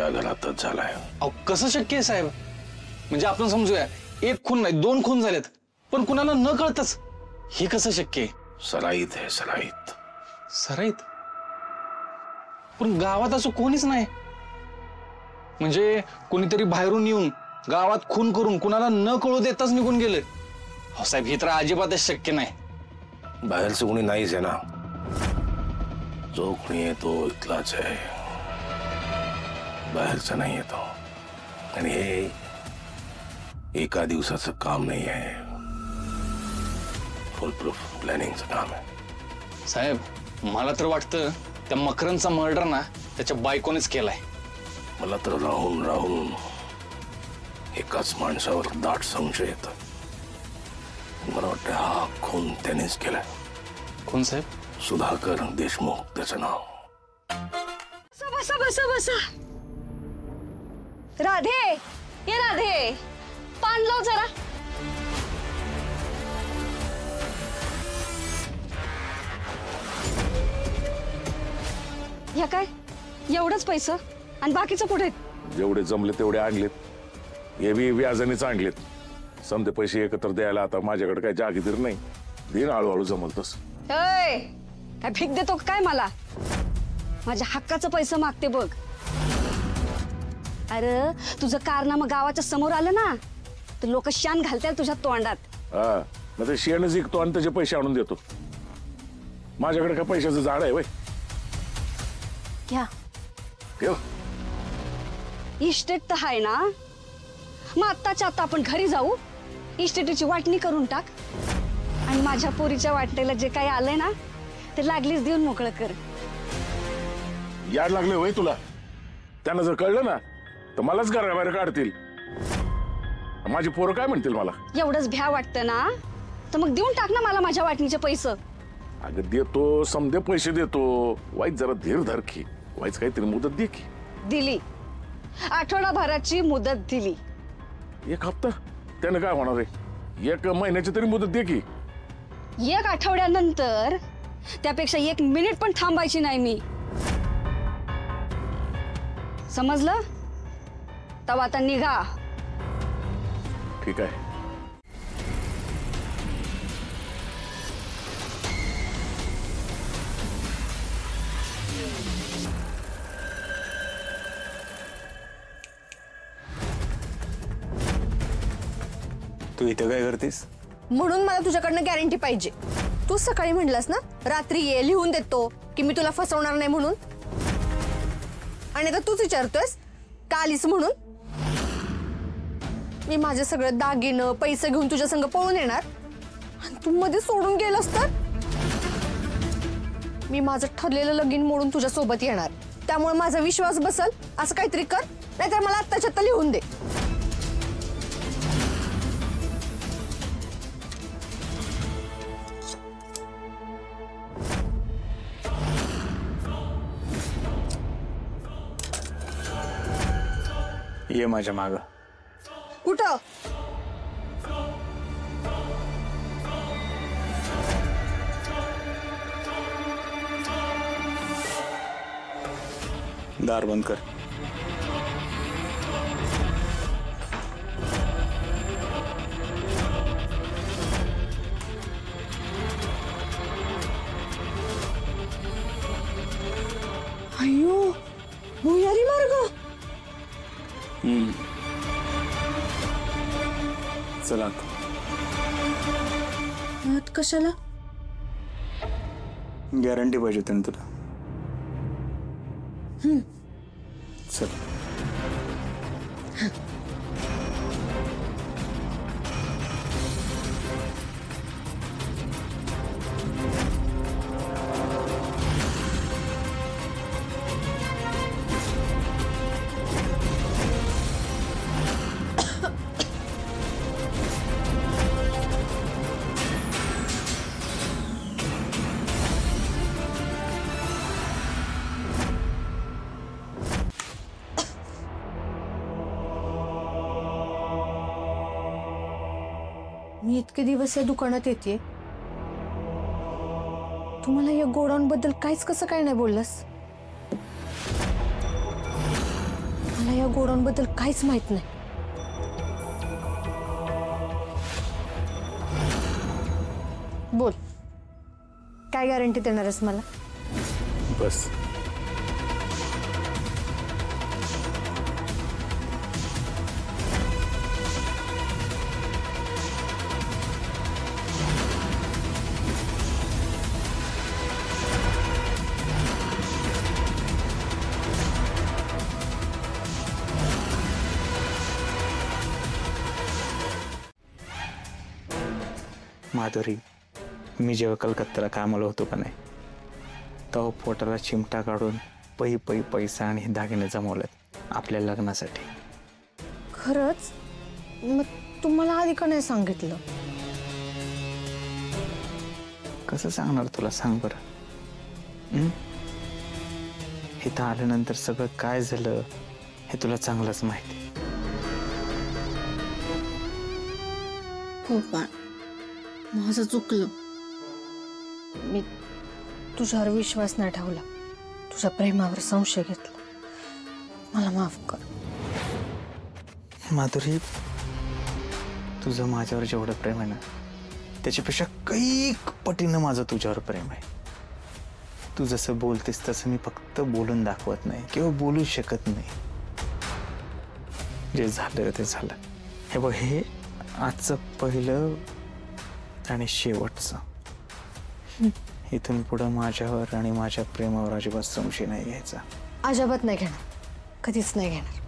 या घरातच झालाय। अहो कसं शक्य आहे साहेब? म्हणजे आपण समजूया एक खून नाही 2 खून झालेत, पण कुणाला न कळतच हे कसं शक्य आहे? सराईत आहे, सराईत। सराईत? पण गावात असं कोणीच नाही, म्हणजे कोणीतरी बाहेरून येऊन गावात खून करून कुणाला न कळू देताच निघून गेले। हो साहेब, हे तर अजिबातच शक्य नाही। बाहेरचं कोणी नाहीच आहे ना, जो कोणी आहे तो इथलाच आहे, बाहेरचा नाही आहे तो। आणि हे एका दिवसाचं काम नाही आहे, फुल प्रूफ प्लॅनिंगचं काम आहे। साहेब मला तर वाटतं त्या मकरनचा मर्डर ना त्याच्या बायकोनेच केलाय। मला तर राहून राहून एकाच माणसावर दाट संशय येतो। मला वाटतं हा खून त्यानेच केलाय। कोण साहेब? सुधाकर देशमुख त्याचं नाव। बसा बसा बसा। राधे, ये राधे, पान लाव जरा। या काय एवढंच पैसे आणि बाकीचं कुठे? जेवढे जमले तेवढे आणलेत, हे बी व्याजानेच आणलेत। समजे पैसे एकत्र द्यायला आता माझ्याकडे काय जागीर नाही, दिन हळूहळू जमल तस। काय भीक देतो काय मला? माझ्या हक्काचं पैसे मागते बघ। अरे तुझं कारनामा गावाच्या समोर आलं ना तर लोक शान घालतील तुझ्या तोंडात। हा मग ते शेण जिंकतो आणि त्याचे पैसे आणून देतो। माझ्याकडे काय पैशाचं झाड आहे वय? घ्या। ठेव। इस्टेट तर आहे ना, मग आत्ताच्या आता आपण घरी जाऊ, इस्टेटीची वाटणी करून टाक आणि माझ्या पोरीच्या वाटणीला जे काही आलंय ना ते लागलीच देऊन मोकळं कर। याड लागले वय तुला? त्यांना जर कळलं ना तर मलाच घराबाहेर काढतील। माझी पोरं काय म्हणतील मला? एवढंच भ्या वाटतं ना तर मग देऊन टाक ना मला माझ्या वाटणीचे पैसे। अगं देतो, समजे पैसे देतो, वाईट जरा धीर धर की, वाईच काहीतरी मुदत दे की। दिली, आठवडाभराची मुदत दिली। 1 हप्ता त्याने काय होणार आहे? 1 महिन्याची तरी मुदत दे की। 1 आठवड्यानंतर त्यापेक्षा 1 मिनिट पण थांबायची नाही मी, समजलं? तवा आता निघा। ठीक आहे। तू इथे काय करतेस? म्हणून मला तुझ्याकडनं गॅरंटी पाहिजे। तू सकाळी म्हणलास ना रात्री ये लिहून देतो की मी तुला फसवणार नाही म्हणून, आणि आता तूच विचारतोयस का आलीस म्हणून? मी माझे सगळे दागिनं पैसे घेऊन तुझ्या संग पळून येणार आणि तू मध्ये सोडून गेलास तर मी माझं ठरलेलं लगीन मोडून तुझ्या सोबत येणार। त्यामुळे माझा विश्वास बसल असं काहीतरी कर, नाहीतर मला आत्ताच्या आत्ता लिहून दे। ये माझ्या माग। कुठं? दार बंद कर। अय्यो, भुयारी मार्ग। चला आत कशाला? गॅरंटी पाहिजे होती ना तुला? चल। मी इतके दिवस या दुकानात येते, तुम्हाला या गोडाऊन बद्दल काहीच कसं काय नाही बोललास? मला या गोडाऊनबद्दल काहीच माहित नाही. बोल, काय गॅरंटी देणार आहेस मला? बस. माधुरी, मी जेव्हा कलकत्त्याला कामाला होतो का नाही, तेव्हा पोटाला चिमटा काढून पै पैसा आणि दागिने जमवलेत आपल्या लग्नासाठी. खरंच? मग तुम्हाला आधी का नाही सांगितलं? कसं सांगणार तुला, सांग बरं. इथं आल्यानंतर सगळं काय झालं हे तुला चांगलंच माहिती. हो पण माझं चुकलं. मी तुझ्यावर विश्वास नाही ठेवला, तुझ्या प्रेमावर संशय घेतला. मला माफ कर. माधुरी, तुझं माझ्यावर जेवढं प्रेम आहे ना, त्याच्यापेक्षा कैक पटीनं माझं तुझ्यावर प्रेम आहे. तू जसं बोलतेस तसं मी फक्त बोलून दाखवत नाही किंवा बोलू शकत नाही. जे झालं ते झालं. हे बघ, हे आजचं पहिलं आणि शेवटचं. इथून पुढं माझ्यावर आणि माझ्या प्रेमावर अजिबात संशय नाही घ्यायचा. अजिबात नाही घेणार, कधीच नाही घेणार.